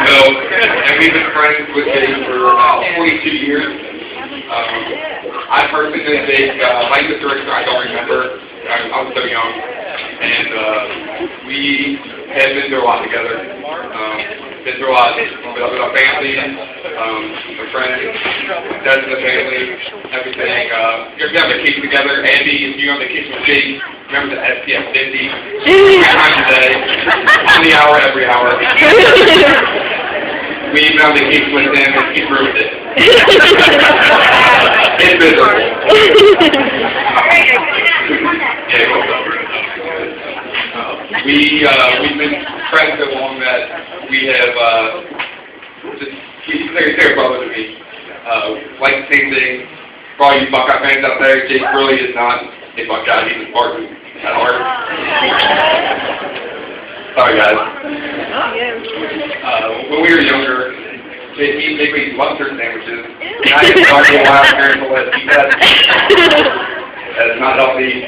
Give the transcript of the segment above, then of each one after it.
So, and we've been friends with Jake for about 22 years. I personally knew Jake, like Mr. Richter, I don't remember. I was so young. And we have been through a lot together. Been through a lot with our families, our friends, deaths in the family, everything. You're on vacation together. Andy, if you're on vacation with Jake, remember the SPF 50. 3 times a day, on the hour, every hour. We even on vacation with him, and he ruined it. It's miserable. We've been friends so long that we have he's like a brother to me. Like the same thing. For all you Buckeye fans out there, Jake really is not a Buckeye, he's a Spartan at heart. Sorry guys. When we were younger, he'd make me mustard sandwiches. And I didn't know why I'm here to let eat that. That is not healthy.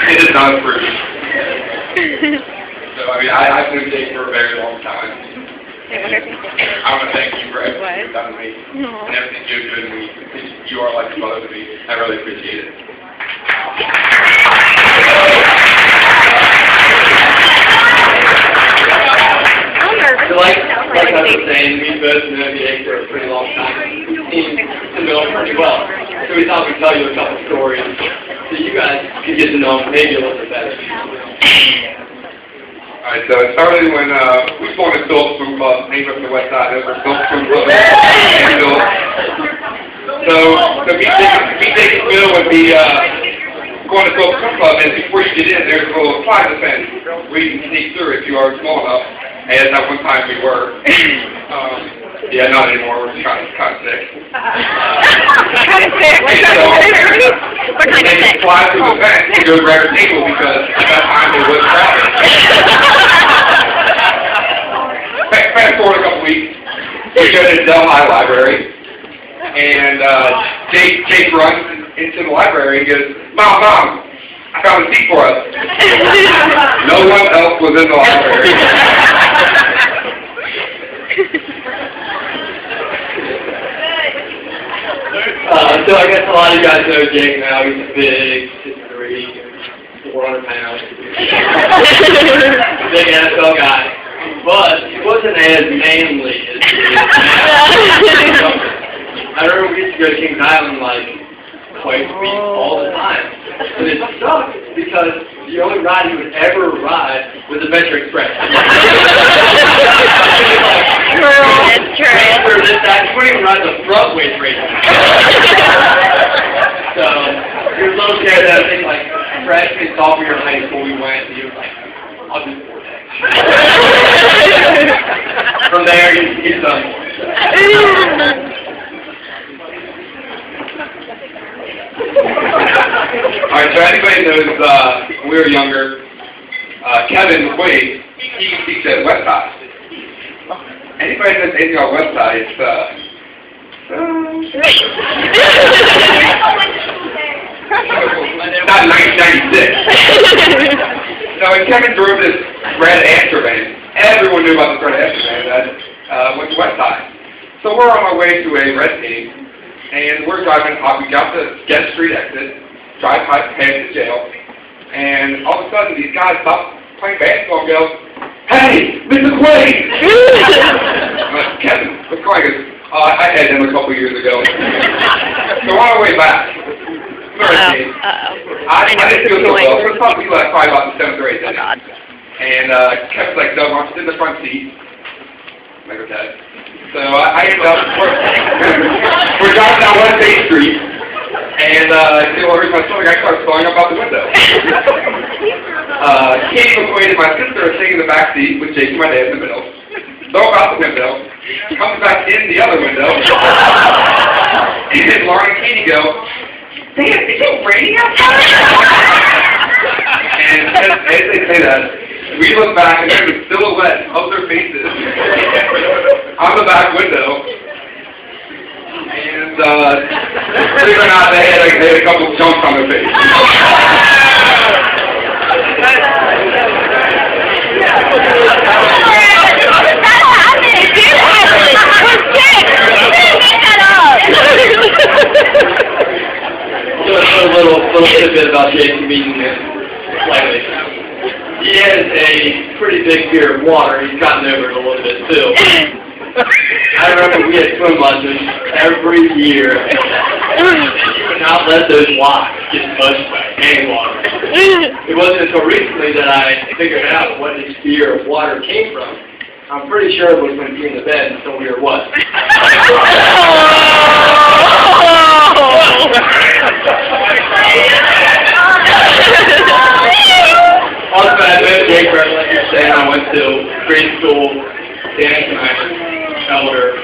It is not fruit. So, I mean, I've known Jake for a very long time. I want to thank you for everything you've done to me. And everything you're doing to me. You are like a brother to me. I really appreciate it. So like I was saying, we've both known Jake for a pretty long time. He's to know him pretty well. So we thought we'd tell you a couple stories so you guys could get to know him maybe a little bit better. Alright, so it started when we formed a Phillips Swim Club, named up the west side over Phillips Swim Club and Phillips. So me taking Phil would be going to Phillips Swim Club, and before you get in, there's a little plaza fence where you can sneak through if you are small enough. As at one time we were. Yeah, not anymore. We're kind of sick. Kind of sick. We're kind of sick. Fly through the fence to go grab a table because at that time it was crowded. Fast forward a couple weeks, we go to the Delhi Library, and Jake runs into the library and goes, Mom, I found a seat for us. No one else was in the library. So I guess a lot of you guys know Jake now. He's a big 6'3", 400 pounds. Big NFL guy. But he wasn't as manly as he is now. I remember we used to go to Kings Island like twice a week all the time. And it sucked because the only ride he would ever ride was Adventure Express. It's true. After this time, he wouldn't even ride the front way train. So, he was a little scared that I think like freshman, sophomore year in high school we went, and he was like, I'll do 4 days. From there, he's done more. Alright, so anybody knows, when we were younger, Kevin McQuaid, he teaches at Westside. Anybody knows anything about Westside, it's, not 1996. So when Kevin drove this red Astra van, everyone knew about this red Astra van that went to Westside. So we're on our way to a red team, and we're driving up. We got the Guest Street exit, drive past the jail, and all of a sudden these guys stop playing basketball and go, "Hey, Mr. Quaid!" Kevin, what's going on? I had him a couple years ago. So on our way back, I didn't feel so well. It was probably probably about the 7th or 8th inning. And Kevin's like, "No, I'm in the front seat." I'm like, okay. So I ended up, we're driving down West 8th Street, and here's my stomach, I started throwing up out the window. Katie McQuaid and my sister are sitting in the back seat with Jake and my dad in the middle. Throw up out the window, comes back in the other window, and Lauren and Katie go, "Damn, is it raining outside?" And as they say that, we look back and there's a silhouette of their faces on the back window. And believe it or not, they had a couple jumps on their face. Jason meeting him lately. He has a pretty big fear of water. He's gotten over it a little bit too. I remember we had swim lessons every year. You would not let those locks get touched by any water. It wasn't until recently that I figured out what his fear of water came from. I'm pretty sure it was when he was in the bed until we were what? Also, I met Jake Brett, like you're saying. I went to grade school, dance and Elder.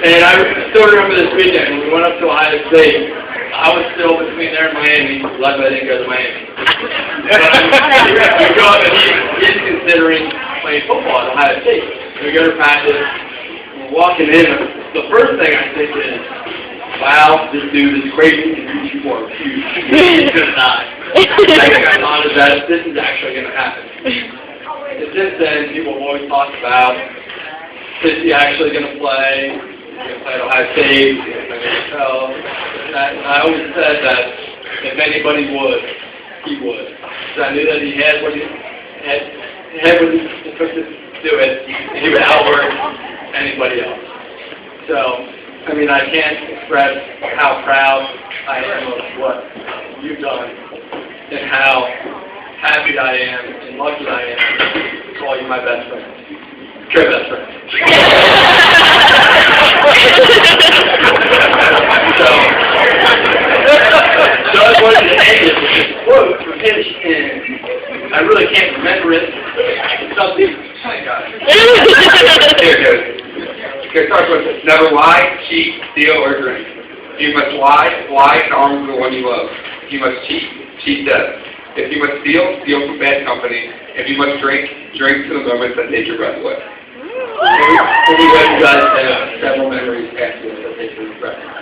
And I still remember this weekend when we went up to Ohio State. I was still between there and Miami. Luckily, I didn't go to Miami. We go up and he's considering playing football at Ohio State. We go to practice. We're walking in. The first thing I think is, wow, this dude is crazy. He's more huge. He's going to die. The second thing I thought is that this is actually going to happen. And since then, people have always talked about, is he actually going to play? He's going to play at Ohio State? He's going to play at the NFL? And I always said that if anybody would, he would. So I knew that he had what he took to do it, and he would outwork anybody else. So, I mean, I can't express how proud I am of what you've done and how happy I am and lucky I am to call you my best friend. Your best friend. So I wanted to end it with this quote from him, and I really can't remember it. It's something. Here it goes. Okay, start with never lie, cheat, steal, or drink. You must lie to harm the one you love. You must cheat death. If you must steal from bad company. If you must drink to the moments that take your breath away. Anyway, you guys have several memories after that take your breath away.